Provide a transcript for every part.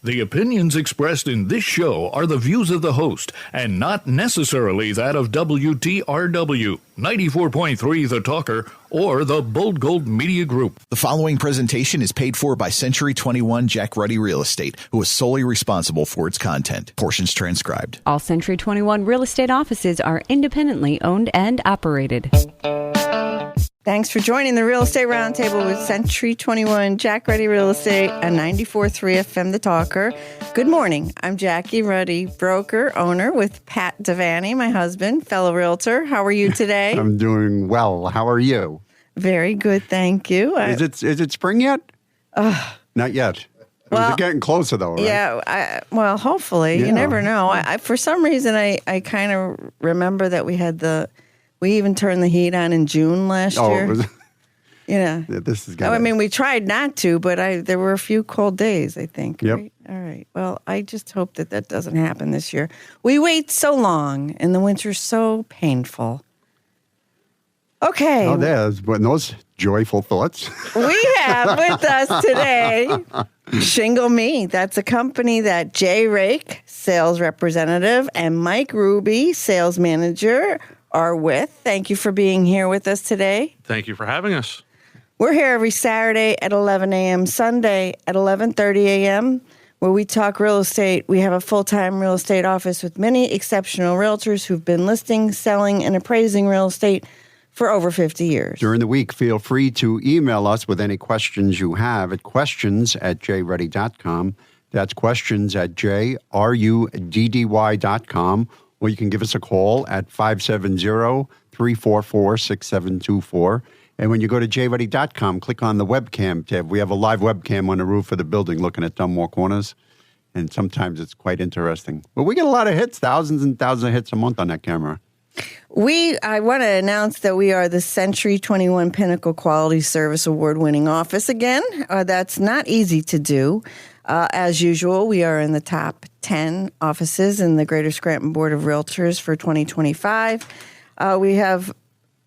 The opinions expressed in this show are the views of the host and not necessarily that of WTRW, 94.3 The Talker, or the Bold Gold Media Group. The following presentation is paid for by Century 21 Jack Ruddy Real Estate, who is solely responsible for its content. Portions transcribed. All Century 21 real estate offices are independently owned and operated. Thanks for joining the Real Estate Roundtable with Century 21 Jack Ruddy Real Estate and 94.3 FM The Talker. Good morning. I'm Jackie Ruddy, broker, owner with Pat Devaney, my husband, fellow realtor. How are you today? I'm doing well. How are you? Very good, thank you. Is it spring yet? Not yet. It's getting closer, though, right? Yeah, well, hopefully. Yeah. You never know. I for some reason, I kind of remember that we even turned the heat on in June last year. Was, yeah. This is I mean, we tried not to, but there were a few cold days, I think. Yep. Right? All right. Well, I just hope that doesn't happen this year. We wait so long, and the winter's so painful. Okay. Oh, there's those joyful thoughts. We have with us today Shingle Me. That's a company that Jay Rake, sales representative, and Mike Ruby, sales manager, are with. Thank you for being here with us today. Thank you for having us. We're here every Saturday at 11 a.m., Sunday at 11:30 a.m., where we talk real estate. We have a full-time real estate office with many exceptional realtors who've been listing, selling, and appraising real estate for over 50 years. During the week, feel free to email us with any questions you have at questions@jruddy.com. That's questions@jruddy.com. Or you can give us a call at 570-344-6724. And when you go to jruddy.com, click on the webcam tab. We have a live webcam on the roof of the building looking at Dunmore Corners. And sometimes it's quite interesting. But we get a lot of hits, thousands and thousands of hits a month on that camera. I want to announce that we are the Century 21 Pinnacle Quality Service Award-winning office again. That's not easy to do. As usual, we are in the top 10 offices in the Greater Scranton Board of Realtors for 2025. We have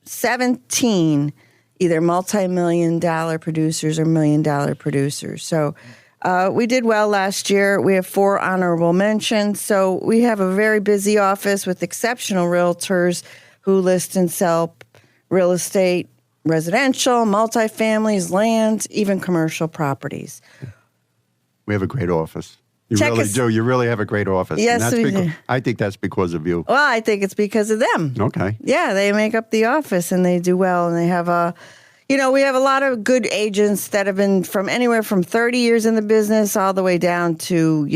17 either multi-million-dollar producers or million-dollar producers. So we did well last year. We have 4 honorable mentions. So we have a very busy office with exceptional realtors who list and sell real estate, residential, multifamilies, land, even commercial properties. We have a great office. You really do. You really have a great office. Yes, we do. I think that's because of you. Well, I think it's because of them. Okay. Yeah, they make up the office and they do well. And they have we have a lot of good agents that have been from anywhere from 30 years in the business all the way down to,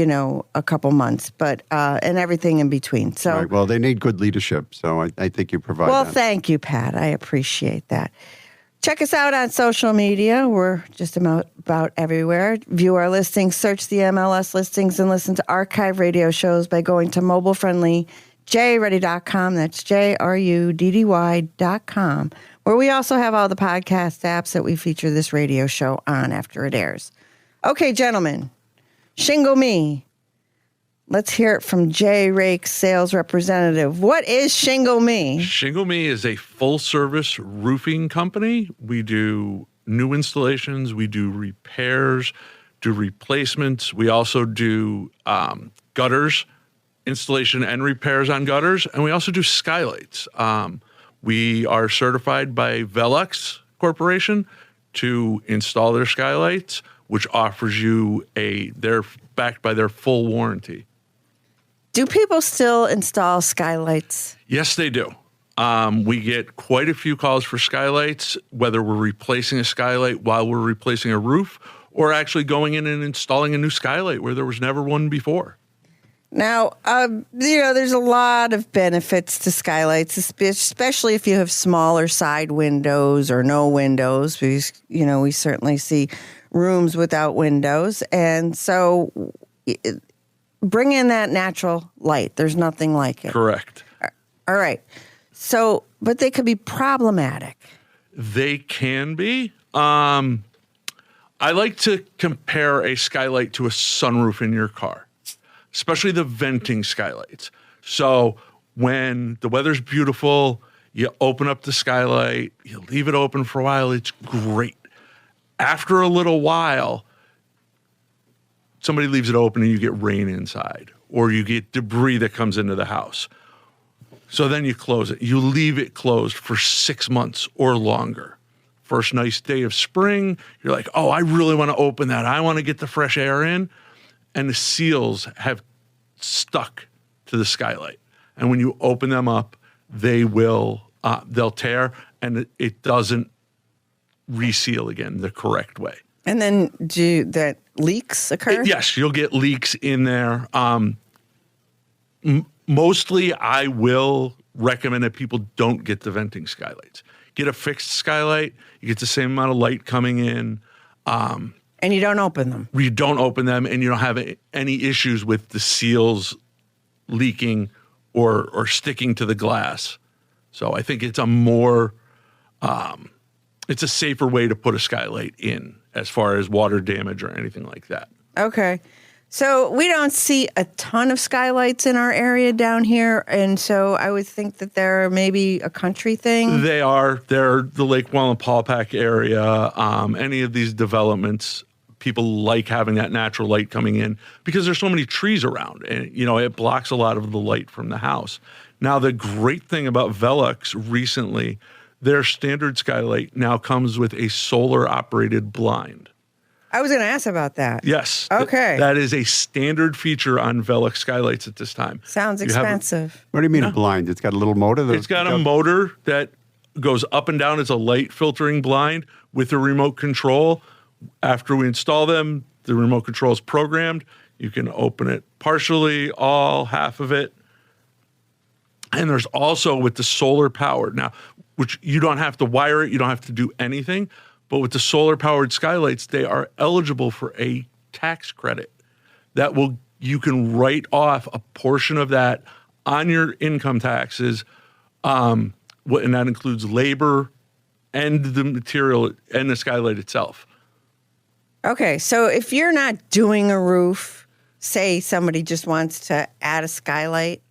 a couple months, but and everything in between. So, right. Well, they need good leadership. So I think you provide Well, that. Thank you, Pat. I appreciate that. Check us out on social media. We're just about everywhere. View our listings, search the MLS listings, and listen to archive radio shows by going to mobile-friendly jruddy.com. That's JRUDDY.com, where we also have all the podcast apps that we feature this radio show on after it airs. Okay, gentlemen, Shingle Me. Let's hear it from Jay Rake, sales representative. What is Shingle Me? Shingle Me is a full-service roofing company. We do new installations. We do repairs, do replacements. We also do gutters, installation and repairs on gutters. And we also do skylights. We are certified by Velux Corporation to install their skylights, which offers you they're backed by their full warranty. Do people still install skylights? Yes, they do. We get quite a few calls for skylights, whether we're replacing a skylight while we're replacing a roof or actually going in and installing a new skylight where there was never one before. Now, there's a lot of benefits to skylights, especially if you have smaller side windows or no windows, because, we certainly see rooms without windows. And so bring in that natural light. There's nothing like it. Correct. All right. So, but they could be problematic. They can be. I like to compare a skylight to a sunroof in your car, especially the venting skylights. So when the weather's beautiful, you open up the skylight, you leave it open for a while, it's great. After a little while, somebody leaves it open and you get rain inside, or you get debris that comes into the house. So then you close it. You leave it closed for 6 months or longer. First nice day of spring, you're like, oh, I really want to open that. I want to get the fresh air in. And the seals have stuck to the skylight. And when you open them up, they'll tear, and it doesn't reseal again the correct way. And then that leaks occur? Yes, you'll get leaks in there. Mostly, I will recommend that people don't get the venting skylights. Get a fixed skylight. You get the same amount of light coming in. And you don't open them. You don't open them, and you don't have any issues with the seals leaking or sticking to the glass. So I think it's it's a safer way to put a skylight in as far as water damage or anything like that. Okay. So we don't see a ton of skylights in our area down here, and so I would think that they're maybe a country thing. They're the Lake Wallenpaupack area. Any of these developments, people like having that natural light coming in because there's so many trees around, and it blocks a lot of the light from the house. Now, the great thing about Velux recently, their standard skylight now comes with a solar-operated blind. I was going to ask about that. Yes. Okay. That is a standard feature on Velux skylights at this time. Sounds expensive. What do you mean a blind? It's got a little motor? It's got a motor that goes up and down. It's a light filtering blind with a remote control. After we install them, the remote control is programmed. You can open it partially, all, half of it. And there's also with the solar powered now, which you don't have to wire it, you don't have to do anything. But with the solar powered skylights, they are eligible for a tax credit you can write off a portion of that on your income taxes. And that includes labor and the material and the skylight itself. Okay. So if you're not doing a roof, say somebody just wants to add a skylight.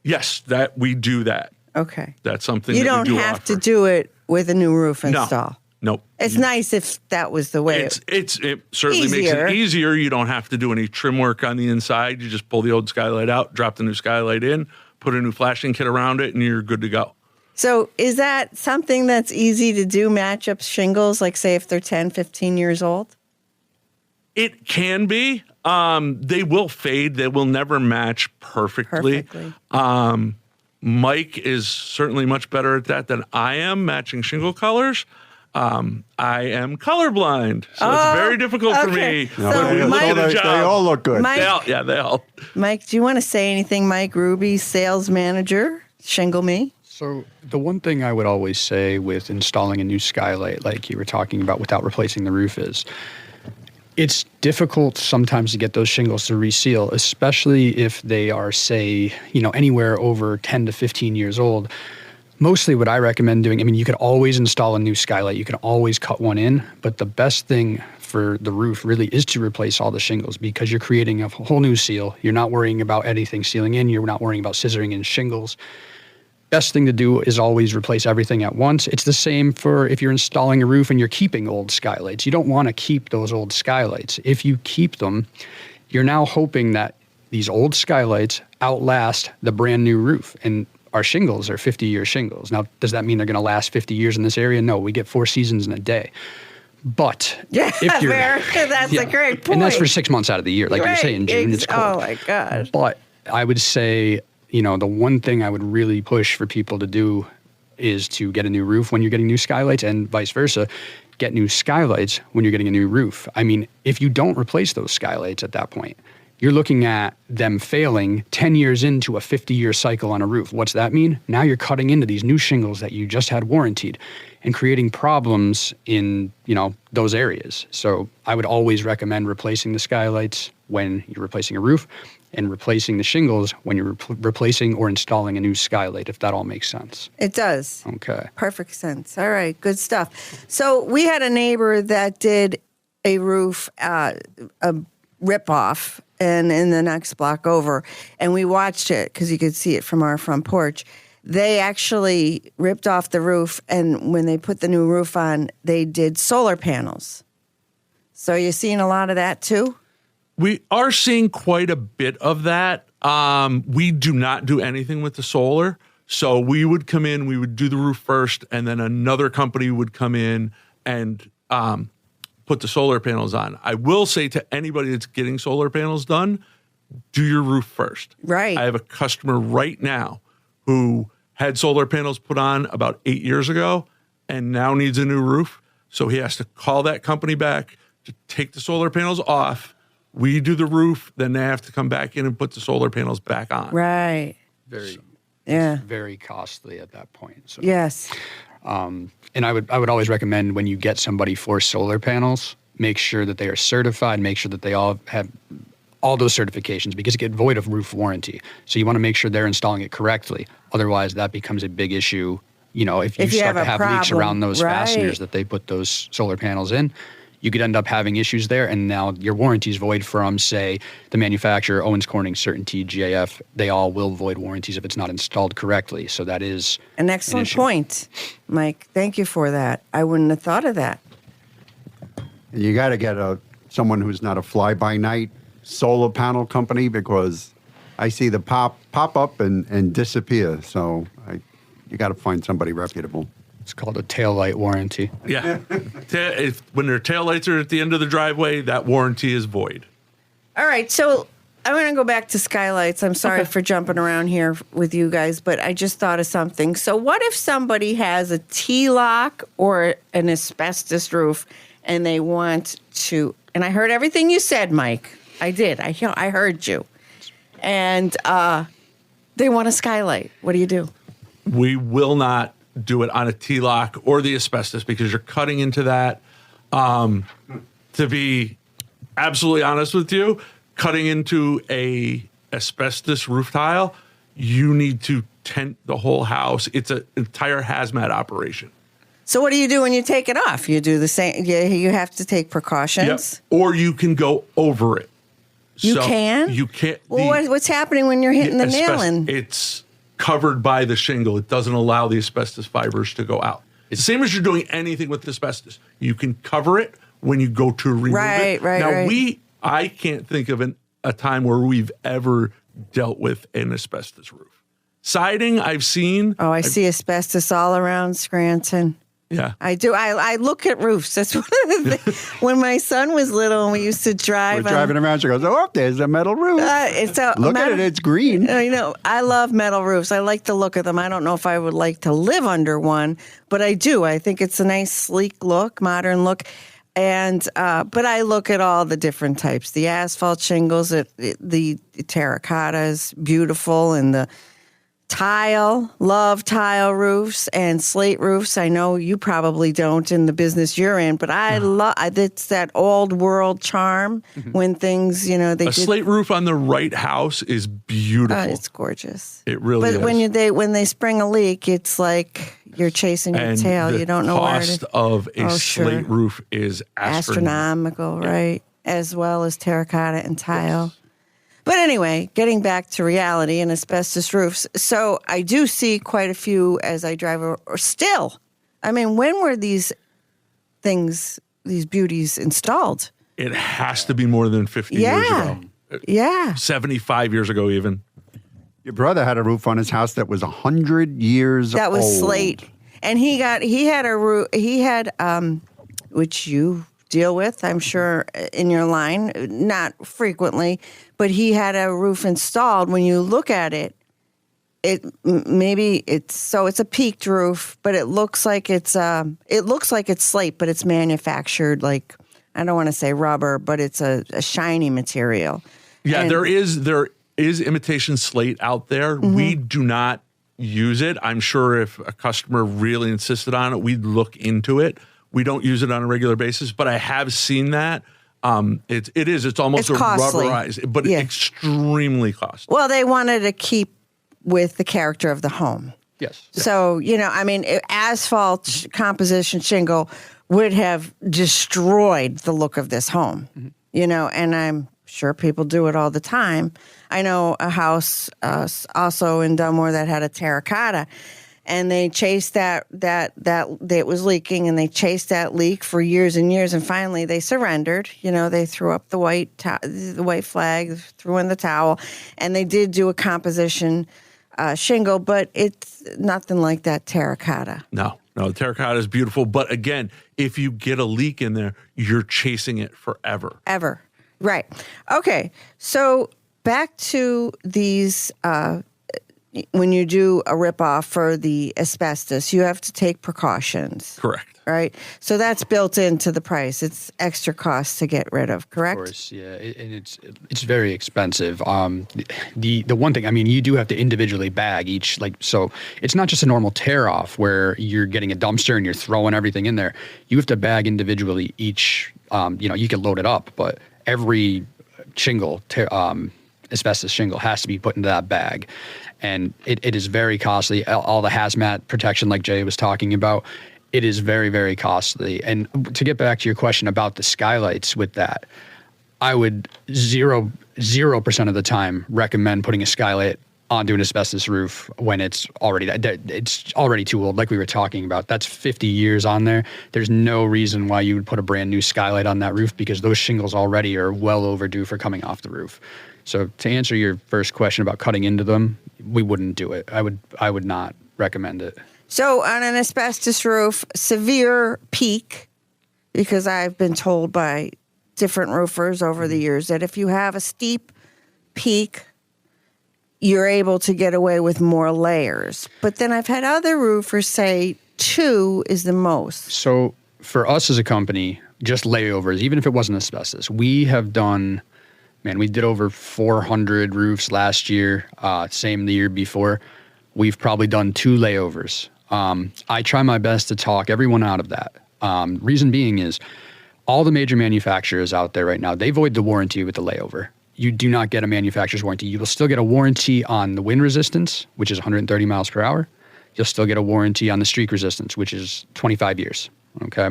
Yes, that we do that. Okay. That's something you that don't we do have offer. to do it with a new roof install. Nope. It's nice if that was the way. It certainly makes it easier. You don't have to do any trim work on the inside. You just pull the old skylight out, drop the new skylight in, put a new flashing kit around it, and you're good to go. So is that something that's easy to do, match up shingles, like say if they're 10, 15 years old? It can be. They will fade. They will never match perfectly. Mike is certainly much better at that than I am, matching shingle colors. I am colorblind, so it's very difficult for me. So they all look good. Mike, they all. Mike, do you want to say anything? Mike Ruby, sales manager, Shingle Me. So the one thing I would always say with installing a new skylight, like you were talking about without replacing the roof, is it's difficult sometimes to get those shingles to reseal, especially if they are, say, anywhere over 10 to 15 years old. Mostly what I recommend doing, you could always install a new skylight. You can always cut one in, but the best thing for the roof really is to replace all the shingles because you're creating a whole new seal. You're not worrying about anything sealing in. You're not worrying about scissoring in shingles. Best thing to do is always replace everything at once. It's the same for if you're installing a roof and you're keeping old skylights. You don't want to keep those old skylights. If you keep them, you're now hoping that these old skylights outlast the brand new roof. And our shingles are 50-year shingles. Now, does that mean they're going to last 50 years in this area? No, we get 4 seasons in a day. But that's a great point. And that's for 6 months out of the year. Like you say, in June, it's cold. Oh, my God. But I would say, the one thing I would really push for people to do is to get a new roof when you're getting new skylights and vice versa. Get new skylights when you're getting a new roof. If you don't replace those skylights at that point, you're looking at them failing 10 years into a 50-year cycle on a roof. What's that mean? Now you're cutting into these new shingles that you just had warrantied and creating problems in, those areas. So I would always recommend replacing the skylights when you're replacing a roof and replacing the shingles when you're replacing or installing a new skylight, if that all makes sense. It does. Okay. Perfect sense. All right, good stuff. So we had a neighbor that did a roof rip-off and in the next block over, and we watched it because you could see it from our front porch. They actually ripped off the roof, and when they put the new roof on, they did solar panels. So you're seeing a lot of that too? We are seeing quite a bit of that. We do not do anything with the solar. So we would come in, we would do the roof first, and then another company would come in and put the solar panels on. I will say to anybody that's getting solar panels done, do your roof first. Right. I have a customer right now who had solar panels put on about 8 years ago and now needs a new roof. So he has to call that company back to take the solar panels off. We do the roof, then they have to come back in and put the solar panels back on. Right. Very costly at that point. So. Yes. And I would always recommend when you get somebody for solar panels, make sure that they are certified, make sure that they all have all those certifications, because it get void of roof warranty. So you want to make sure they're installing it correctly. Otherwise, that becomes a big issue. You know, if you start to have leaks around those fasteners that they put those solar panels in, you could end up having issues there. And now your warranty is void from, say, the manufacturer, Owens Corning, Certainty, GAF. They all will void warranties if it's not installed correctly. So that is an excellent point, Mike. Thank you for that. I wouldn't have thought of that. You got to get someone who's not a fly-by-night solar panel company, because I see the pop up and disappear. So you got to find somebody reputable. It's called a taillight warranty. Yeah. When their taillights are at the end of the driveway, that warranty is void. All right. So I'm going to go back to Skylights. I'm sorry for jumping around here with you guys, but I just thought of something. So what if somebody has a T-lock or an asbestos roof and they want to, and I heard everything you said, Mike. I did. I heard you. And they want a skylight. What do you do? We will not do it on a T-lock or the asbestos, because you're cutting into that. To be absolutely honest with you, cutting into a asbestos roof tile, you need to tent the whole house. It's an entire hazmat operation. So what do you do when you take it off? You do the same. You have to take precautions. Yep. Or you can go over it. You can? You can't. Well, what's happening when you're hitting the nail in? It's covered by the shingle. It doesn't allow the asbestos fibers to go out. It's the same as you're doing anything with asbestos. You can cover it when you go to remove it. Now, I can't think of a time where we've ever dealt with an asbestos roof. Siding, I've seen. Oh, I see asbestos all around Scranton. Yeah. I do. I look at roofs. That's one of the things. When my son was little and we used to drive. We're driving around. She goes, oh, there's a metal roof. Look at it. It's green. I know. I love metal roofs. I like the look of them. I don't know if I would like to live under one, but I do. I think it's a nice, sleek look, modern look. And but I look at all the different types. The asphalt shingles, the terracotta is beautiful, and the love tile roofs and slate roofs. I know you probably don't in the business you're in, but I love it's that old world charm when things, slate roof on the right house is beautiful. It's gorgeous. It really is. But when they spring a leak, it's like you're chasing your tail. You don't know where to. The cost of a slate roof is astronomical, right? As well as terracotta and tile. Yes. But anyway, getting back to reality and asbestos roofs. So I do see quite a few as I drive or still. I mean, when were these beauties installed? It has to be more than 50 years ago. Yeah. 75 years ago, even. Your brother had a roof on his house that was 100 years old. That was slate. And he had a roof, which you deal with, I'm sure, in your line, not frequently, but he had a roof installed. When you look at it, it's a peaked roof, but it looks like it's slate, but it's manufactured like, I don't want to say rubber, but it's a shiny material. Yeah, and there is imitation slate out there. Mm-hmm. We do not use it. I'm sure if a customer really insisted on it, we'd look into it. We don't use it on a regular basis, but I have seen that. It's almost a costly. Rubberized, but extremely costly. Well, they wanted to keep with the character of the home. Yes. So, asphalt composition shingle would have destroyed the look of this home, and I'm sure people do it all the time. I know a house also in Dunmore that had a terracotta. and they chased that it was leaking, and they chased that leak for years and years, and finally they surrendered. They threw up the white flag, threw in the towel, and they did do a composition shingle, but it's nothing like that terracotta. No, the terracotta is beautiful, but again, if you get a leak in there, you're chasing it forever. Ever. Right. Okay. So back to these, when you do a rip-off for the asbestos, you have to take precautions. Correct. Right? So that's built into the price. It's extra cost to get rid of, correct? Of course, yeah. And it's very expensive. The one thing, you do have to individually bag each, so it's not just a normal tear-off where you're getting a dumpster and you're throwing everything in there. You have to bag individually each, you can load it up, but every shingle, asbestos shingle has to be put into that bag. And it is very costly. All the hazmat protection like Jay was talking about, it is very, very costly. And to get back to your question about the skylights with that, I would 0% of the time recommend putting a skylight onto an asbestos roof when it's already too old, like we were talking about. That's 50 years on there. There's no reason why you would put a brand new skylight on that roof because those shingles already are well overdue for coming off the roof. So to answer your first question about cutting into them, we wouldn't do it. I would not recommend it. So on an asbestos roof, severe peak, because I've been told by different roofers over the years that if you have a steep peak, you're able to get away with more layers. But then I've had other roofers say 2 is the most. So for us as a company, just layovers, even if it wasn't asbestos, we have done, we did over 400 roofs last year, same the year before. We've probably done 2 layovers. I try my best to talk everyone out of that. Reason being is all the major manufacturers out there right now, they void the warranty with the layover. You do not get a manufacturer's warranty. You will still get a warranty on the wind resistance, which is 130 miles per hour. You'll still get a warranty on the streak resistance, which is 25 years. Okay.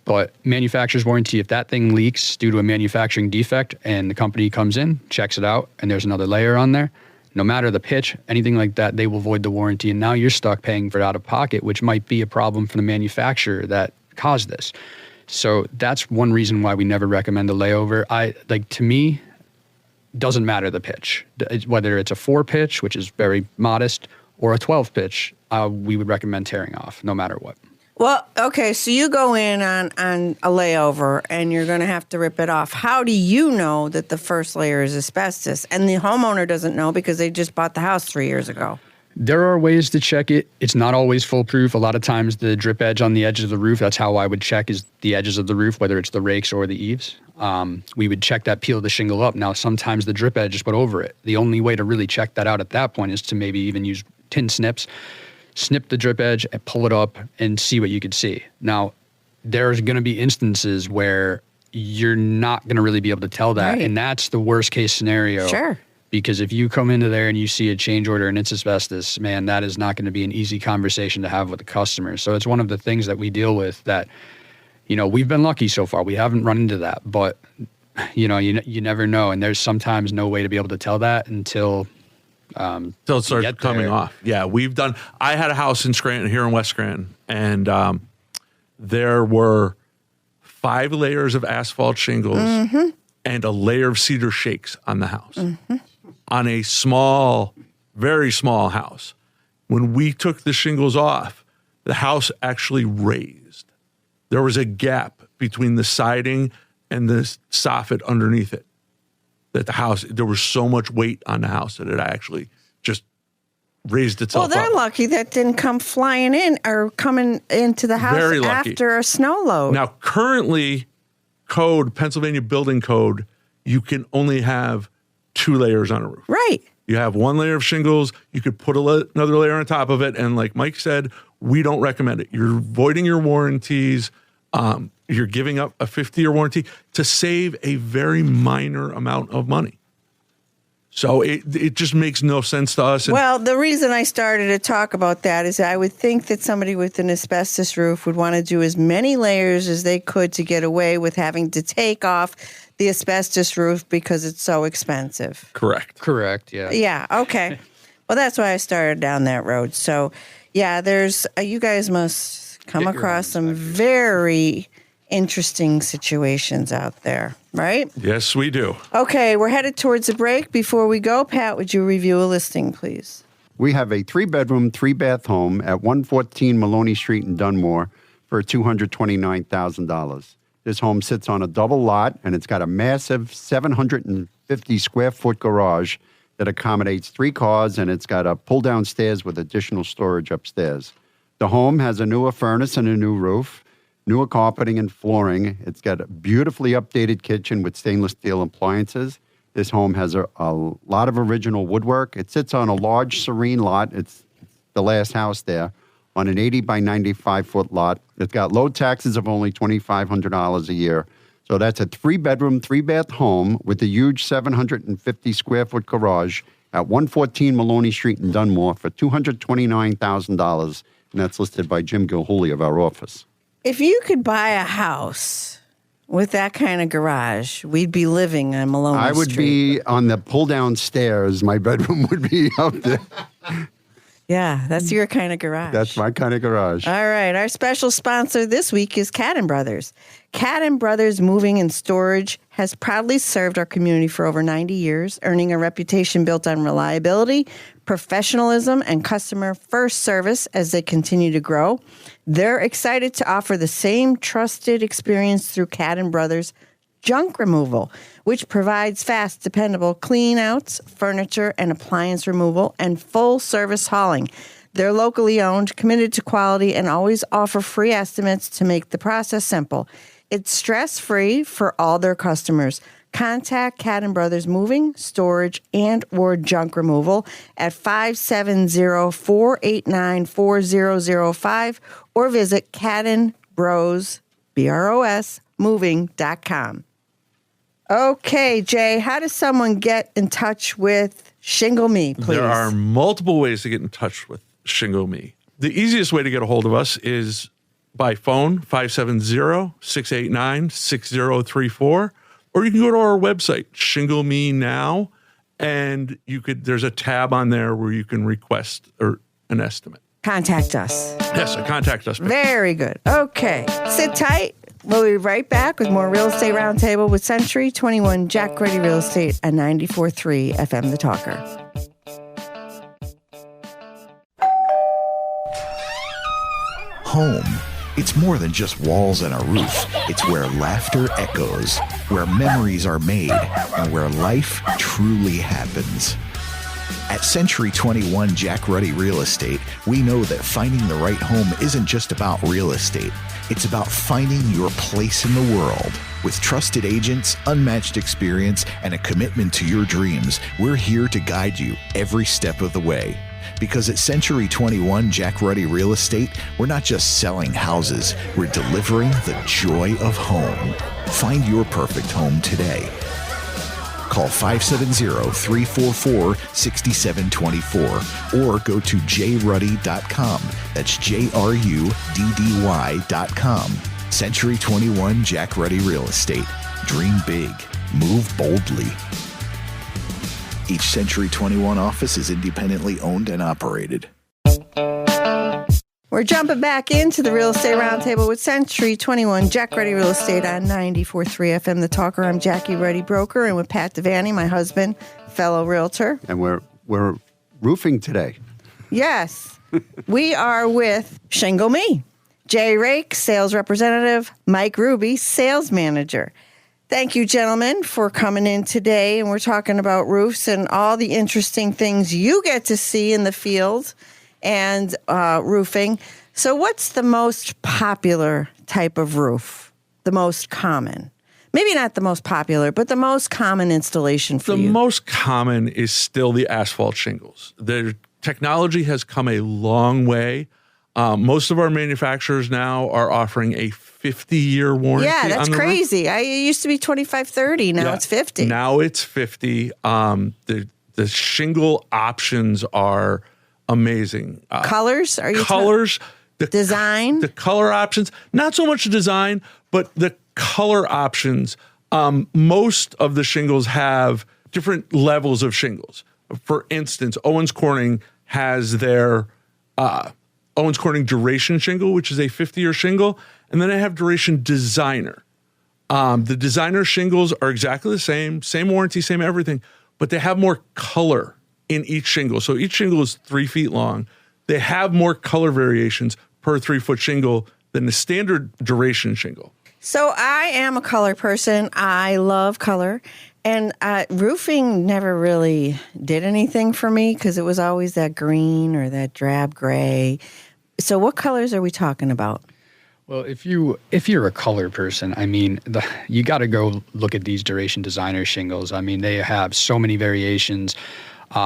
But manufacturer's warranty, if that thing leaks due to a manufacturing defect and the company comes in, checks it out, and there's another layer on there, no matter the pitch, anything like that, they will void the warranty. And now you're stuck paying for it out of pocket, which might be a problem for the manufacturer that caused this. So that's one reason why we never recommend a layover. To me, doesn't matter the pitch. Whether it's a 4 pitch, which is very modest, or a 12 pitch, we would recommend tearing off no matter what. Well, okay, so you go in on a layover and you're going to have to rip it off. How do you know that the first layer is asbestos? And the homeowner doesn't know because they just bought the house 3 years ago. There are ways to check it. It's not always foolproof. A lot of times the drip edge on the edge of the roof, that's how I would check, is the edges of the roof, whether it's the rakes or the eaves. We would check that, peel the shingle up. Now, sometimes the drip edge is put over it. The only way to really check that out at that point is to maybe even use tin snips. Snip the drip edge and pull it up and see what you could see. Now, there's going to be instances where you're not going to really be able to tell that. Right. And that's the worst case scenario. Sure. Because if you come into there and you see a change order and it's asbestos, man, that is not going to be an easy conversation to have with the customer. So it's one of the things that we deal with that, we've been lucky so far. We haven't run into that, but you never know. And there's sometimes no way to be able to tell that until it starts coming off. Yeah, I had a house in Scranton, here in West Scranton, and there were 5 layers of asphalt shingles and a layer of cedar shakes on the house. On a small, very small house. When we took the shingles off, the house actually raised. There was a gap between the siding and the soffit underneath it. That there was so much weight on the house that it actually just raised itself up. Well, they're lucky that didn't come flying in or coming into the house after a snow load. Now, currently, Pennsylvania building code, you can only have 2 layers on a roof. Right. You have 1 layer of shingles. You could put another layer on top of it. And like Mike said, we don't recommend it. You're voiding your warranties. You're giving up a 50-year warranty to save a very minor amount of money. So it just makes no sense to us. Well, the reason I started to talk about that is I would think that somebody with an asbestos roof would want to do as many layers as they could to get away with having to take off the asbestos roof because it's so expensive. Correct, yeah. Yeah, okay. Well, that's why I started down that road. So, Yeah, there's you guys must come Get your across some inspectors. very interesting situations out there, right? Yes, we do. Okay, we're headed towards a break. Before we go, Pat, would you review a listing, please? We have a 3-bedroom, 3-bath home at 114 Maloney Street in Dunmore for $229,000. This home sits on a double lot, and it's got a massive 750-square-foot garage that accommodates 3 cars, and it's got a pull-down stairs with additional storage upstairs. The home has a newer furnace and a new roof, newer carpeting and flooring. It's got a beautifully updated kitchen with stainless steel appliances. This home has a lot of original woodwork. It sits on a large, serene lot. It's the last house there on an 80 by 95-foot lot. It's got low taxes of only $2,500 a year. So that's a 3-bedroom, 3-bath home with a huge 750-square-foot garage at 114 Maloney Street in Dunmore for $229,000, and that's listed by Jim Gilhooly of our office. If you could buy a house with that kind of garage, we'd be living on Maloney Street. I would be on the pull-down stairs. My bedroom would be up there. Yeah, that's your kind of garage. That's my kind of garage. All right. Our special sponsor this week is Cadden Brothers. Cadden Brothers Moving and Storage has proudly served our community for over 90 years, earning a reputation built on reliability, professionalism, and customer-first service as they continue to grow. They're excited to offer the same trusted experience through Cadden Brothers Junk Removal, which provides fast, dependable clean-outs, furniture and appliance removal, and full-service hauling. They're locally owned, committed to quality, and always offer free estimates to make the process simple. It's stress-free for all their customers. Contact Cadden Brothers Moving, Storage, and or Junk Removal at 570-489-4005 or visit caddenbros.com. Okay, Jay, how does someone get in touch with Shingle Me, please? There are multiple ways to get in touch with Shingle Me. The easiest way to get a hold of us is by phone, 570-689-6034, or you can go to our website, Shingle Me Now, and there's a tab on there where you can request an estimate. Contact us. Yes, contact us. Very good. Okay, sit tight. We'll be right back with more Real Estate Roundtable with Century 21 Jack Ready Real Estate at 94.3 FM The Talker. Home. It's more than just walls and a roof. It's where laughter echoes, where memories are made, and where life truly happens. At Century 21 Jack Ruddy Real Estate, we know that finding the right home isn't just about real estate. It's about finding your place in the world. With trusted agents, unmatched experience, and a commitment to your dreams, we're here to guide you every step of the way. Because at Century 21 Jack Ruddy Real Estate, we're not just selling houses, we're delivering the joy of home. Find your perfect home today. Call 570-344-6724 or go to jruddy.com. That's JRUDDY.com. Century 21 Jack Ruddy Real Estate. Dream big. Move boldly. Each Century 21 office is independently owned and operated. We're jumping back into the Real Estate Roundtable with Century 21 Jack Ruddy Real Estate on 94.3 FM The Talker. I'm Jackie Ruddy, broker, and with Pat Devaney, my husband, fellow realtor. And we're roofing today. Yes, we are with Shingle Me. Jay Rake, sales representative. Mike Ruby, sales manager. Thank you, gentlemen, for coming in today. And we're talking about roofs and all the interesting things you get to see in the field and roofing. So what's the most popular type of roof? The most common? Maybe not the most popular, but the most common installation for you. The most common is still the asphalt shingles. The technology has come a long way. Most of our manufacturers now are offering a 50-year warranty. Yeah, that's on the crazy. It used to be 25, 30. Now it's 50. Now it's 50. The shingle options are amazing. Colors? Are you colors? Design? The color options. Not so much design, but the color options. Most of the shingles have different levels of shingles. For instance, Owens Corning has their Owens Corning Duration Shingle, which is a 50-year shingle. And then I have Duration Designer. The designer shingles are exactly the same warranty, same everything, but they have more color in each shingle. So each shingle is 3 feet long. They have more color variations per 3-foot shingle than the standard Duration shingle. So I am a color person. I love color. And roofing never really did anything for me because it was always that green or that drab gray. So what colors are we talking about? Well, if you're a color person, I mean, you got to go look at these Duration Designer shingles. I mean, they have so many variations.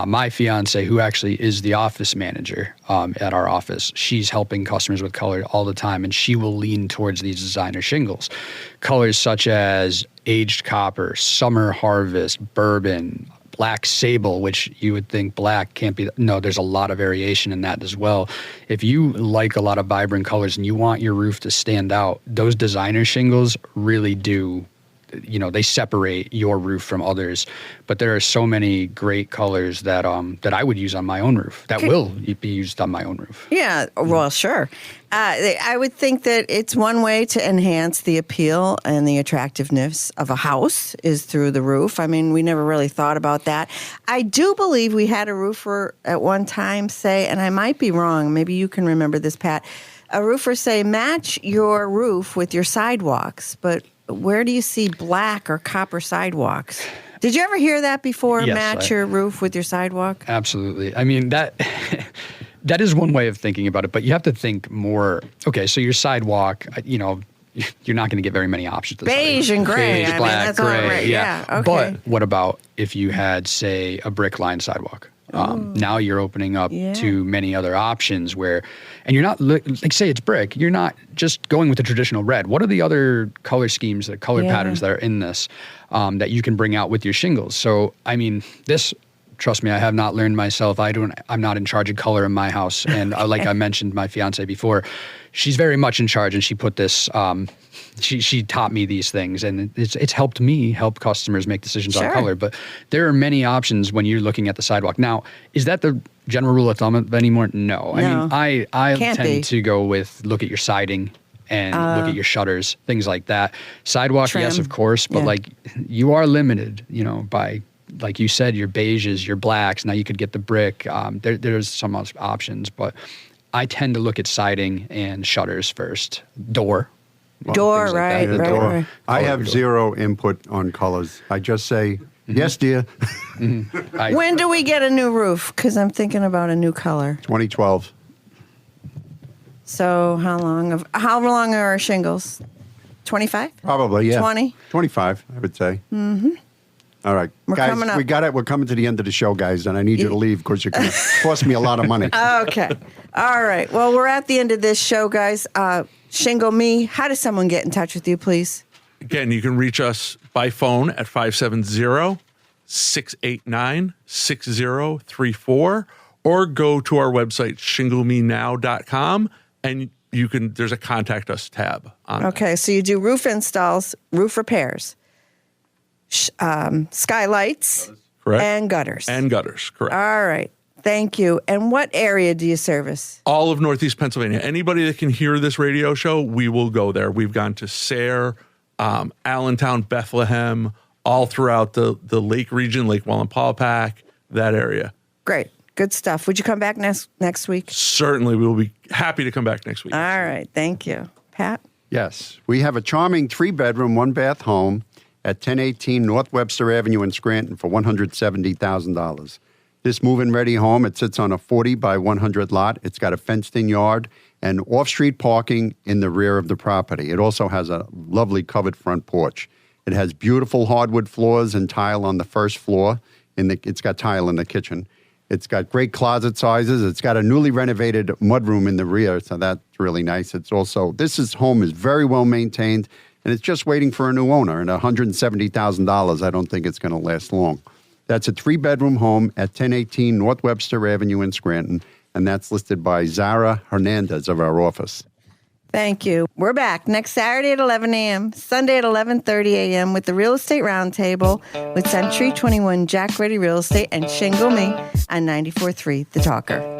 My fiance, who actually is the office manager at our office, she's helping customers with color all the time, and she will lean towards these designer shingles. Colors such as aged copper, summer harvest, bourbon, black sable, which you would think black can't be. No, there's a lot of variation in that as well. If you like a lot of vibrant colors and you want your roof to stand out, those designer shingles really do, they separate your roof from others. But there are so many great colors that I would use on my own roof, that will be used on my own roof. Yeah, well, sure. I would think that it's one way to enhance the appeal and the attractiveness of a house is through the roof. I mean, we never really thought about that. I do believe we had a roofer at one time say, and I might be wrong, maybe you can remember this, Pat, a roofer say, match your roof with your sidewalks, but where do you see black or copper sidewalks? Did you ever hear that before? Yes, match your roof with your sidewalk? Absolutely. I mean, that is one way of thinking about it, but you have to think more. Okay, so your sidewalk, you're not going to get very many options. Beige and gray. Beige, black, that's gray. all right. Yeah. Okay. But what about if you had, say, a brick lined sidewalk? Now you're opening up to many other options and you're not, like say it's brick, you're not just going with the traditional red. What are the other color schemes, the color patterns that are in this that you can bring out with your shingles? So, I mean, trust me, I have not learned myself. I'm not in charge of color in my house. And like I mentioned, my fiance before, she's very much in charge, and she put this, she taught me these things, and it's helped me help customers make decisions on color. But there are many options when you're looking at the sidewalk. Now, is that the general rule of thumb anymore? No. I mean, I tend to go with look at your siding and look at your shutters, things like that. Sidewalk, trim. yes, of course, but like you are limited, by, like you said, your beiges, your blacks. Now you could get the brick. There's some options, but I tend to look at siding and shutters first. Door, right. Door. I have zero input on colors. I just say, yes, dear. When do we get a new roof? Because I'm thinking about a new color. 2012. So how long are our shingles? 25? Probably, yeah. 20? 25, I would say. Mm-hmm. All right. We're guys, coming up. we got it. We're coming to the end of the show, guys, and I need you to leave because you're going to cost me a lot of money. Okay. All right. Well, we're at the end of this show, guys. Shingle Me, how does someone get in touch with you, please? Again, you can reach us by phone at 570-689-6034 or go to our website, shinglemenow.com, and there's a contact us tab on Okay, so you do roof installs, roof repairs, skylights, correct, and gutters. Correct. All right. Thank you. And what area do you service? All of Northeast Pennsylvania. Anybody that can hear this radio show, we will go there. We've gone to Sayre, Allentown, Bethlehem, all throughout the Lake region, Lake Wallenpaupack, that area. Great. Good stuff. Would you come back next week? Certainly. We will be happy to come back next week. All right. Thank you. Pat? Yes. We have a charming 3-bedroom, 1-bath home at 1018 North Webster Avenue in Scranton for $170,000. This move-in ready home, it sits on a 40 by 100 lot. It's got a fenced-in yard and off-street parking in the rear of the property. It also has a lovely covered front porch. It has beautiful hardwood floors and tile on the first floor. It's got tile in the kitchen. It's got great closet sizes. It's got a newly renovated mudroom in the rear, so that's really nice. Home is very well maintained, and it's just waiting for a new owner. And $170,000, I don't think it's going to last long. That's a 3-bedroom home at 1018 North Webster Avenue in Scranton, and that's listed by Zara Hernandez of our office. Thank you. We're back next Saturday at 11 a.m., Sunday at 11:30 a.m. with the Real Estate Roundtable with Century 21 Jack Ready Real Estate and Shingle Me on 94.3 The Talker.